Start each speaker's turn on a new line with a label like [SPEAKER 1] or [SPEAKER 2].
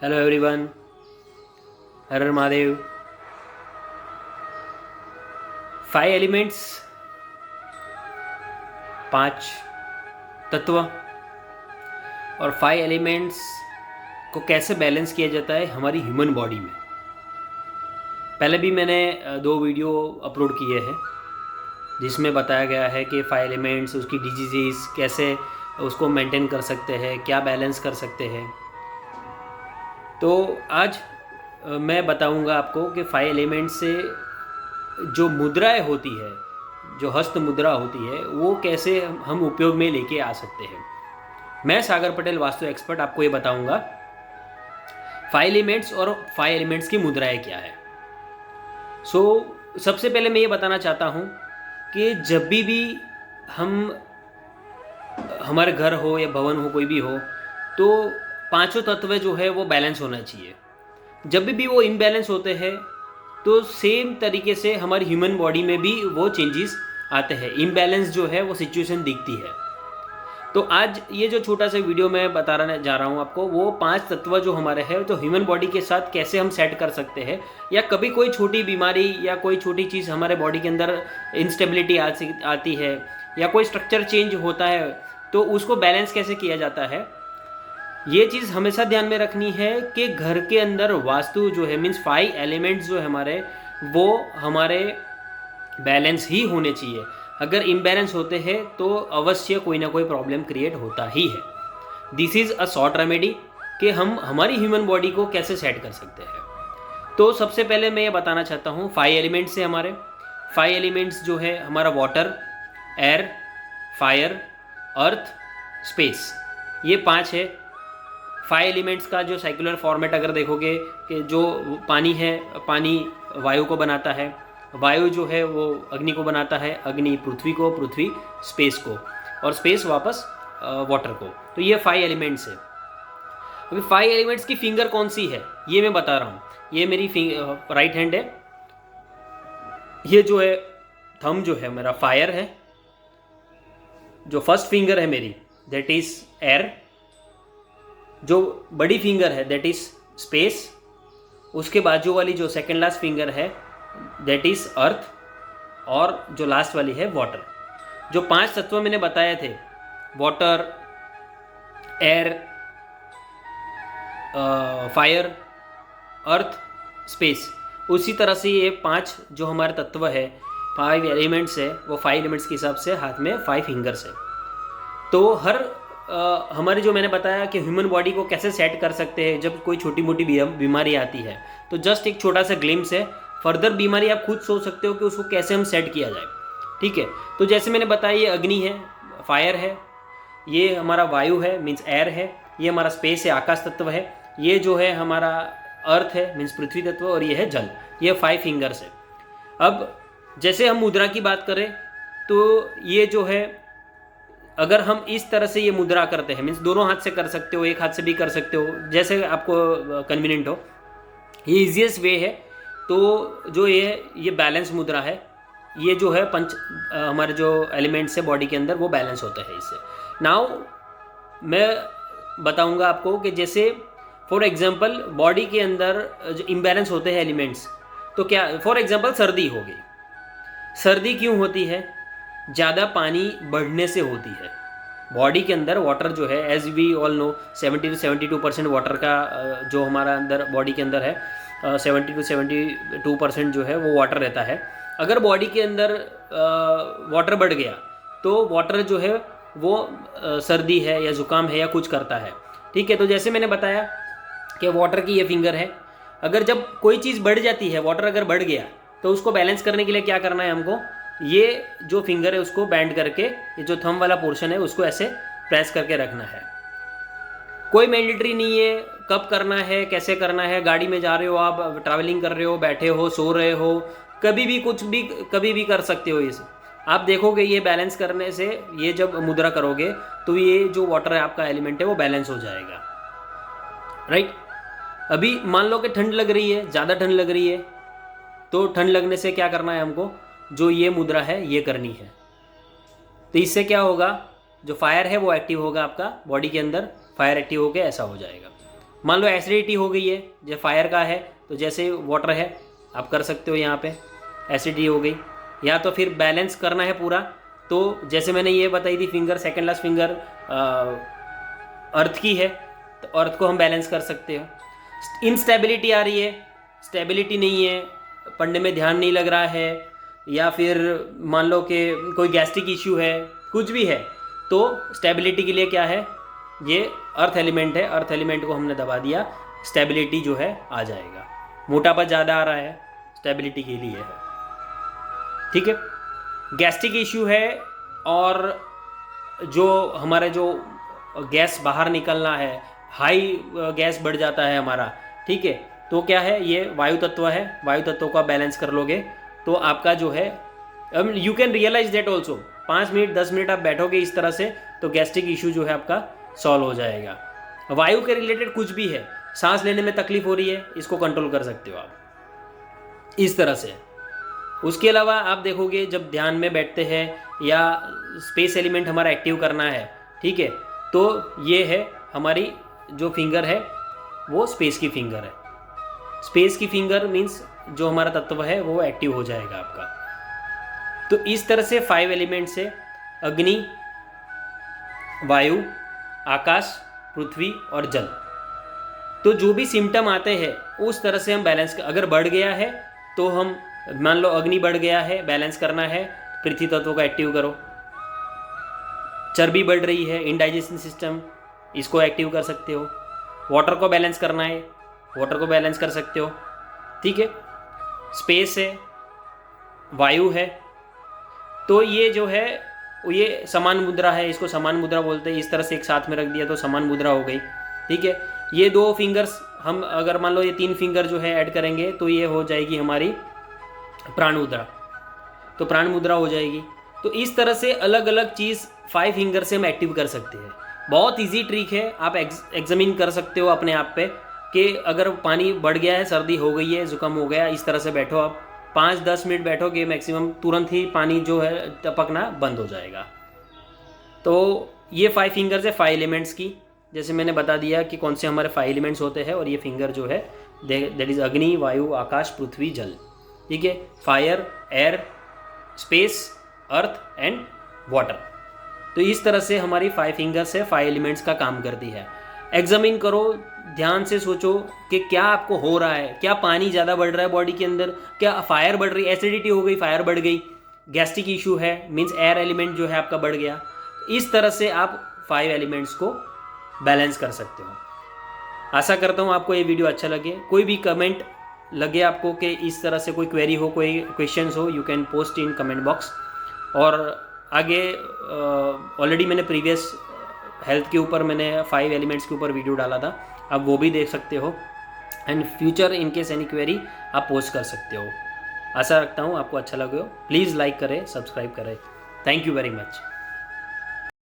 [SPEAKER 1] Hello everyone, हर हर Mahadev. 5 elements, 5 तत्व और 5 elements को कैसे बैलेंस किया जाता है हमारी ह्यूमन बॉडी में। पहले भी मैंने 2 वीडियो अपलोड किए हैं जिसमें बताया गया है कि 5 एलिमेंट्स, उसकी डिजीज़ कैसे उसको मेंटेन कर सकते हैं, क्या बैलेंस कर सकते हैं। तो आज मैं बताऊंगा आपको कि 5 एलिमेंट्स से जो मुद्राएं होती है, जो हस्त मुद्रा होती है, वो कैसे हम उपयोग में लेके आ सकते हैं। मैं सागर पटेल, वास्तु एक्सपर्ट, आपको ये बताऊंगा 5 एलिमेंट्स और 5 एलिमेंट्स की मुद्राएं क्या है। सबसे पहले मैं ये बताना चाहता हूँ कि जब भी हम, हमारे घर हो या भवन हो, कोई भी हो, तो 5 तत्व जो है वो बैलेंस होना चाहिए। जब भी वो इम्बैलेंस होते हैं तो सेम तरीके से हमारी ह्यूमन बॉडी में भी वो चेंजेस आते हैं, इम्बैलेंस जो है वो सिचुएशन दिखती है। तो आज ये जो छोटा सा वीडियो मैं बता जा रहा हूँ आपको, वो 5 तत्व जो हमारे हैं, जो ह्यूमन बॉडी के साथ कैसे हम सेट कर सकते हैं, या कभी कोई छोटी बीमारी या कोई छोटी चीज़ हमारे बॉडी के अंदर इंस्टेबिलिटी आती है या कोई स्ट्रक्चर चेंज होता है, तो उसको बैलेंस कैसे किया जाता है। ये चीज़ हमेशा ध्यान में रखनी है कि घर के अंदर वास्तु जो है, मीन्स 5 एलिमेंट्स जो है हमारे, वो हमारे बैलेंस ही होने चाहिए। अगर इम्बैलेंस होते हैं तो अवश्य कोई ना कोई प्रॉब्लम क्रिएट होता ही है। This is a short remedy कि हम हमारी ह्यूमन बॉडी को कैसे सेट कर सकते हैं। तो सबसे पहले मैं ये बताना चाहता हूँ 5 एलिमेंट्स से हमारे 5 एलिमेंट्स जो है हमारा वाटर, एयर, फायर, अर्थ, स्पेस, ये 5 है। 5 एलिमेंट्स का जो साइकुलर फॉर्मेट अगर देखोगे कि जो पानी है, पानी वायु को बनाता है, वायु जो है वो अग्नि को बनाता है, अग्नि पृथ्वी को, पृथ्वी स्पेस को, और स्पेस वापस वाटर को। तो ये 5 एलिमेंट्स है। अभी 5 एलिमेंट्स की फिंगर कौन सी है ये मैं बता रहा हूँ। ये मेरी राइट हैंड है। ये जो है थंब जो है मेरा फायर है। जो फर्स्ट फिंगर है मेरी, दैट इज एयर। जो बड़ी फिंगर है दैट इज स्पेस। उसके बाजू वाली जो सेकेंड लास्ट फिंगर है दैट इज अर्थ, और जो लास्ट वाली है वाटर। जो 5 तत्व मैंने बताए थे, वाटर, एयर, फायर, अर्थ, स्पेस, उसी तरह से ये 5 जो हमारे तत्व है, 5 एलिमेंट्स है, वो 5 एलिमेंट्स के हिसाब से हाथ में 5 फिंगर्स है। तो हर हमारी जो मैंने बताया कि ह्यूमन बॉडी को कैसे सेट कर सकते हैं जब कोई छोटी मोटी बीमारी आती है, तो जस्ट एक छोटा सा ग्लिम्स है। फर्दर बीमारी आप खुद सोच सकते हो कि उसको कैसे हम सेट किया जाए। ठीक है, तो जैसे मैंने बताया, ये अग्नि है, फायर है, ये हमारा वायु है, मीन्स एयर है, ये हमारा स्पेस है, आकाश तत्व है, ये जो है हमारा अर्थ है, मीन्स पृथ्वी तत्व, और ये है जल। ये 5 फिंगर्स है। अब जैसे हम मुद्रा की बात करें तो ये जो है, अगर हम इस तरह से ये मुद्रा करते हैं, मीन्स दोनों हाथ से कर सकते हो, एक हाथ से भी कर सकते हो, जैसे आपको कन्वीनियंट हो, ये ईजीएस्ट वे है। तो जो ये बैलेंस मुद्रा है, ये जो है हमारे जो एलिमेंट्स है बॉडी के अंदर, वो बैलेंस होता है इससे। नाउ मैं बताऊंगा आपको कि जैसे फॉर एग्जांपल बॉडी के अंदर जो इम्बैलेंस होते हैं एलिमेंट्स, तो क्या, फॉर एग्जांपल सर्दी हो गई। सर्दी क्यों होती है? ज़्यादा पानी बढ़ने से होती है। बॉडी के अंदर वाटर जो है, एज वी ऑल नो, 70 से 72% वाटर का जो हमारा अंदर बॉडी के अंदर है, 70 से 72% जो है वो वाटर रहता है। अगर बॉडी के अंदर वाटर बढ़ गया तो वाटर जो है वो सर्दी है या ज़ुकाम है या कुछ करता है। ठीक है, तो जैसे मैंने बताया कि वाटर की ये फिंगर है। अगर जब कोई चीज़ बढ़ जाती है, वाटर अगर बढ़ गया, तो उसको बैलेंस करने के लिए क्या करना है हमको, ये जो फिंगर है उसको बैंड करके, ये जो थंब वाला पोर्शन है उसको ऐसे प्रेस करके रखना है। कोई मैंडेटरी नहीं है कब करना है, कैसे करना है। गाड़ी में जा रहे हो आप, ट्रैवलिंग कर रहे हो, बैठे हो, सो रहे हो, कभी भी कुछ भी कभी भी कर सकते हो इसे। आप देखोगे ये बैलेंस करने से, ये जब मुद्रा करोगे तो ये जो वाटर है आपका एलिमेंट है वो बैलेंस हो जाएगा। राइट। अभी मान लो कि ठंड लग रही है, ज़्यादा ठंड लग रही है, तो ठंड लगने से क्या करना है हमको, जो ये मुद्रा है ये करनी है। तो इससे क्या होगा, जो फायर है वो एक्टिव होगा आपका बॉडी के अंदर, फायर एक्टिव होकर ऐसा हो जाएगा। मान लो एसिडिटी हो गई है, जो फायर का है, तो जैसे वाटर है आप कर सकते हो यहाँ पे, एसिडिटी हो गई। या तो फिर बैलेंस करना है पूरा, तो जैसे मैंने ये बताई थी फिंगर, सेकेंड लास्ट फिंगर अर्थ की है, तो अर्थ को हम बैलेंस कर सकते हो। इनस्टेबिलिटी आ रही है, स्टेबिलिटी नहीं है, पढ़ने में ध्यान नहीं लग रहा है, या फिर मान लो कि कोई गैस्ट्रिक इश्यू है, कुछ भी है, तो स्टेबिलिटी के लिए क्या है, ये अर्थ एलिमेंट है, अर्थ एलिमेंट को हमने दबा दिया, स्टेबिलिटी जो है आ जाएगा। मोटापा ज़्यादा आ रहा है, स्टेबिलिटी के लिए है, ठीक है। गैस्ट्रिक इश्यू है और जो हमारे जो गैस बाहर निकलना है, हाई गैस बढ़ जाता है हमारा, ठीक है, तो क्या है, ये वायु तत्व है, वायु तत्व को आप बैलेंस कर लोगे तो आपका जो है, you can realise that also, 5 minute 10 minute आप बैठोगे इस तरह से तो गैस्ट्रिक इशू जो है आपका सॉल्व हो जाएगा। वायु के रिलेटेड कुछ भी है, सांस लेने में तकलीफ हो रही है, इसको कंट्रोल कर सकते हो आप इस तरह से। उसके अलावा आप देखोगे जब ध्यान में बैठते हैं या स्पेस एलिमेंट हमारा एक्टिव करना है, ठीक है, तो ये है हमारी जो फिंगर है वो स्पेस की फिंगर है। स्पेस की फिंगर मीन्स जो हमारा तत्व है वो एक्टिव हो जाएगा आपका। तो इस तरह से 5 एलिमेंट से अग्नि, वायु, आकाश, पृथ्वी और जल, तो जो भी सिम्टम आते हैं उस तरह से हम बैलेंस, अगर बढ़ गया है तो हम, मान लो अग्नि बढ़ गया है, बैलेंस करना है, पृथ्वी तत्व को एक्टिव करो। चर्बी बढ़ रही है, इंडाइजेशन सिस्टम, इसको एक्टिव कर सकते हो। वाटर को बैलेंस करना है, वाटर को बैलेंस कर सकते हो, ठीक है। स्पेस है, वायु है, तो ये जो है ये समान मुद्रा है, इसको समान मुद्रा बोलते हैं। इस तरह से एक साथ में रख दिया तो समान मुद्रा हो गई, ठीक है। ये 2 फिंगर्स हम अगर मान लो ये 3 फिंगर जो है ऐड करेंगे तो ये हो जाएगी हमारी प्राण मुद्रा, तो प्राण मुद्रा हो जाएगी। तो इस तरह से अलग अलग चीज़ 5 फिंगर से हम एक्टिव कर सकते हैं। बहुत इजी ट्रिक है, आप एग्जामिन कर सकते हो अपने आप पे कि अगर पानी बढ़ गया है, सर्दी हो गई है, जुकाम हो गया, इस तरह से बैठो आप, 5-10 मिनट बैठोगे मैक्सिमम, तुरंत ही पानी जो है टपकना बंद हो जाएगा। तो ये 5 फिंगर्स है 5 एलिमेंट्स की, जैसे मैंने बता दिया कि कौन से हमारे 5 एलिमेंट्स होते हैं, और ये फिंगर जो है दैट इज अग्नि, वायु, आकाश, पृथ्वी, जल, ठीक है। Fire, air, space, earth and water. तो इस तरह से हमारी 5 फिंगर्स है 5 एलिमेंट्स का काम करती है। एग्जामिन करो, ध्यान से सोचो कि क्या आपको हो रहा है, क्या पानी ज़्यादा बढ़ रहा है बॉडी के अंदर, क्या फायर बढ़ रही है, एसिडिटी हो गई, फायर बढ़ गई, गैस्ट्रिक इशू है मीन्स एयर एलिमेंट जो है आपका बढ़ गया। इस तरह से आप 5 एलिमेंट्स को बैलेंस कर सकते हो। आशा करता हूँ आपको ये वीडियो अच्छा लगे। कोई भी कमेंट लगे आपको कि इस तरह से कोई क्वेरी हो, कोई क्वेश्चंस हो, you can post in comment box. और आगे ऑलरेडी मैंने प्रीवियस हेल्थ के ऊपर मैंने 5 एलिमेंट्स के ऊपर वीडियो डाला था, आप वो भी देख सकते हो। And future in case any query आप पोस्ट कर सकते हो। आशा रखता हूँ आपको अच्छा लगे हो। प्लीज़ लाइक करें, सब्सक्राइब करें। Thank you very much.